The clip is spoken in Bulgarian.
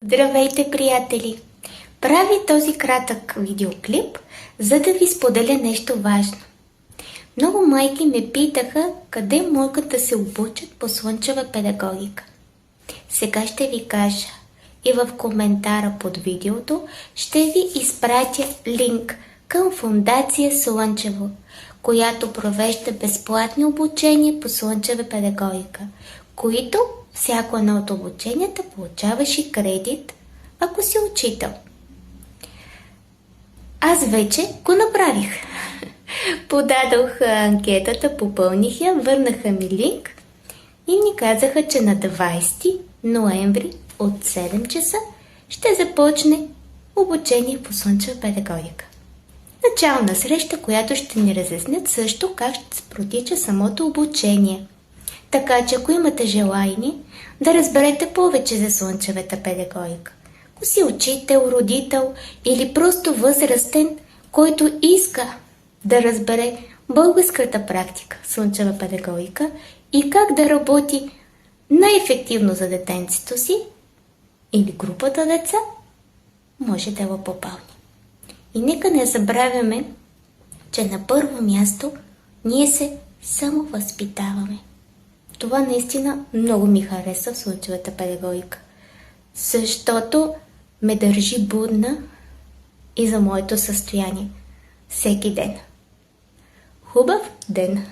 Здравейте, приятели! Прави този кратък видеоклип, за да ви споделя нещо важно. Много майки ме питаха къде могат да се обучат по слънчева педагогика. Сега ще ви кажа и в коментара под видеото ще ви изпратя линк към Фондация Слънчево, която провежда безплатни обучения по слънчева педагогика, които всяко едно от обученията получаваш и кредит, ако си учител. Аз вече го направих. Подадох анкетата, попълних я, върнаха ми линк и ми казаха, че на 20 ноември от 7 часа ще започне обучение по слънчева педагогика. Начална среща, която ще ни разяснят също как ще се протича самото обучение. Така че ако имате желание да разберете повече за слънчевата педагогика, ако си учител, родител или просто възрастен, който иска да разбере българската практика слънчева педагогика и как да работи най-ефективно за детенцето си или групата деца, може да го попълни. И нека не забравяме, че на първо място ние се само възпитаваме. Това наистина много ми хареса в слънчевата педагогика, защото ме държи будна и за моето състояние всеки ден. Хубав ден!